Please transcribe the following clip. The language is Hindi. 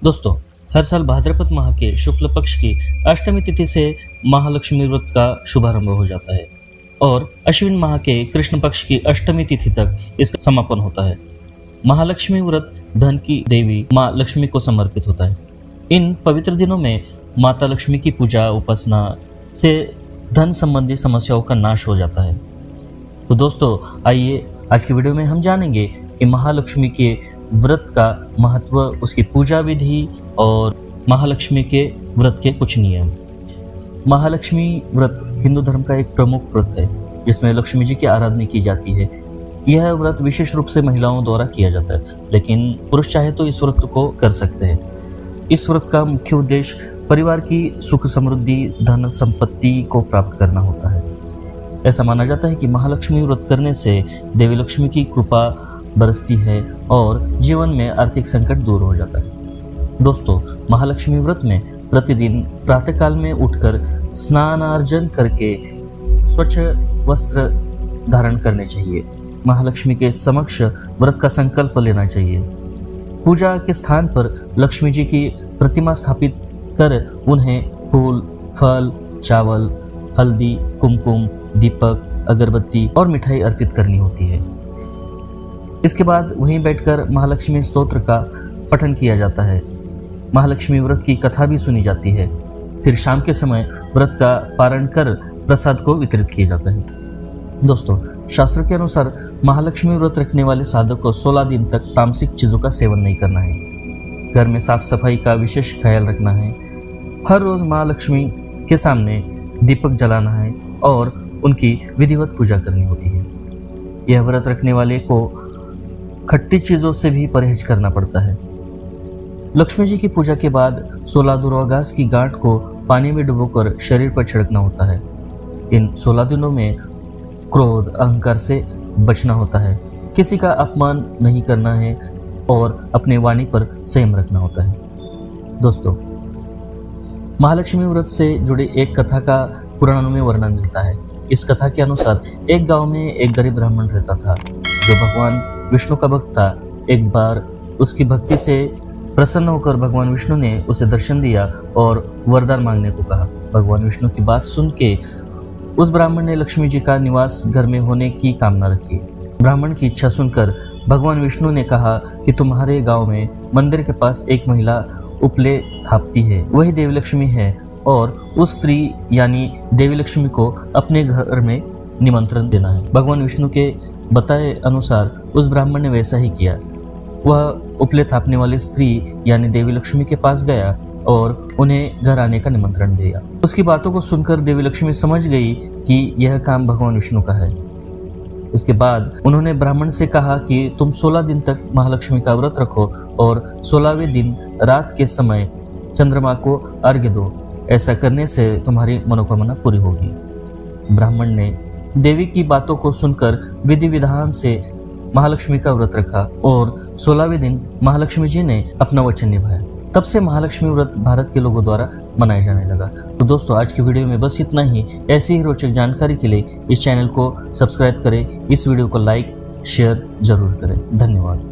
दोस्तों, हर साल भाद्रपद माह के शुक्ल पक्ष की अष्टमी तिथि से महालक्ष्मी व्रत का शुभारंभ हो जाता है और अश्विन माह के कृष्ण पक्ष की अष्टमी तिथि तक इसका समापन होता है। महालक्ष्मी व्रत धन की देवी माँ लक्ष्मी को समर्पित होता है। इन पवित्र दिनों में माता लक्ष्मी की पूजा उपासना से धन संबंधी समस्याओं का नाश हो जाता है। तो दोस्तों, आइए आज की वीडियो में हम जानेंगे कि महालक्ष्मी के व्रत का महत्व, उसकी पूजा विधि और महालक्ष्मी के व्रत के कुछ नियम। महालक्ष्मी व्रत हिंदू धर्म का एक प्रमुख व्रत है जिसमें लक्ष्मी जी की आराधना की जाती है। यह व्रत विशेष रूप से महिलाओं द्वारा किया जाता है, लेकिन पुरुष चाहे तो इस व्रत को कर सकते हैं। इस व्रत का मुख्य उद्देश्य परिवार की सुख समृद्धि, धन संपत्ति को प्राप्त करना होता है। ऐसा माना जाता है कि महालक्ष्मी व्रत करने से देवी लक्ष्मी की कृपा बरसती है और जीवन में आर्थिक संकट दूर हो जाता है। दोस्तों, महालक्ष्मी व्रत में प्रतिदिन प्रातःकाल में उठकर स्नानार्जन करके स्वच्छ वस्त्र धारण करने चाहिए। महालक्ष्मी के समक्ष व्रत का संकल्प लेना चाहिए। पूजा के स्थान पर लक्ष्मी जी की प्रतिमा स्थापित कर उन्हें फूल, फल, चावल, हल्दी, कुमकुम, दीपक, अगरबत्ती और मिठाई अर्पित करनी होती है। इसके बाद वहीं बैठकर महालक्ष्मी स्तोत्र का पठन किया जाता है। महालक्ष्मी व्रत की कथा भी सुनी जाती है। फिर शाम के समय व्रत का पारण कर प्रसाद को वितरित किया जाता है। दोस्तों, शास्त्र के अनुसार महालक्ष्मी व्रत रखने वाले साधक को 16 दिन तक तामसिक चीज़ों का सेवन नहीं करना है। घर में साफ सफाई का विशेष ख्याल रखना है। हर रोज़ महालक्ष्मी के सामने दीपक जलाना है और उनकी विधिवत पूजा करनी होती है। यह व्रत रखने वाले को खट्टी चीज़ों से भी परहेज करना पड़ता है। लक्ष्मी जी की पूजा के बाद 16 दूर्वाघास की गांठ को पानी में डुबोकर शरीर पर छिड़कना होता है। इन 16 दिनों में क्रोध, अहंकार से बचना होता है। किसी का अपमान नहीं करना है और अपने वाणी पर संयम रखना होता है। दोस्तों, महालक्ष्मी व्रत से जुड़ी एक कथा का पुराणों में वर्णन मिलता है। इस कथा के अनुसार एक गांव में एक गरीब ब्राह्मण रहता था जो भगवान विष्णु का भक्त था। एक बार उसकी भक्ति से प्रसन्न होकर भगवान विष्णु ने उसे दर्शन दिया और वरदान मांगने को कहा। भगवान विष्णु की बात सुन के उस ब्राह्मण ने लक्ष्मी जी का निवास घर में होने की कामना रखी। ब्राह्मण की इच्छा सुनकर भगवान विष्णु ने कहा कि तुम्हारे गांव में मंदिर के पास एक महिला उपले थापती है, वही देवी लक्ष्मी है और उस स्त्री यानी देवी लक्ष्मी को अपने घर में निमंत्रण देना है। भगवान विष्णु के बताए अनुसार उस ब्राह्मण ने वैसा ही किया। वह उपले थापने वाली स्त्री यानी देवी लक्ष्मी के पास गया और उन्हें घर आने का निमंत्रण दिया। उसकी बातों को सुनकर देवी लक्ष्मी समझ गई कि यह काम भगवान विष्णु का है। इसके बाद उन्होंने ब्राह्मण से कहा कि तुम 16 दिन तक महालक्ष्मी का व्रत रखो और 16वें दिन रात के समय चंद्रमा को अर्घ्य दो। ऐसा करने से तुम्हारी मनोकामना पूरी होगी। ब्राह्मण ने देवी की बातों को सुनकर विधि विधान से महालक्ष्मी का व्रत रखा और 16वें दिन महालक्ष्मी जी ने अपना वचन निभाया। तब से महालक्ष्मी व्रत भारत के लोगों द्वारा मनाया जाने लगा। तो दोस्तों, आज की वीडियो में बस इतना ही। ऐसी ही रोचक जानकारी के लिए इस चैनल को सब्सक्राइब करें, इस वीडियो को लाइक शेयर जरूर करें। धन्यवाद।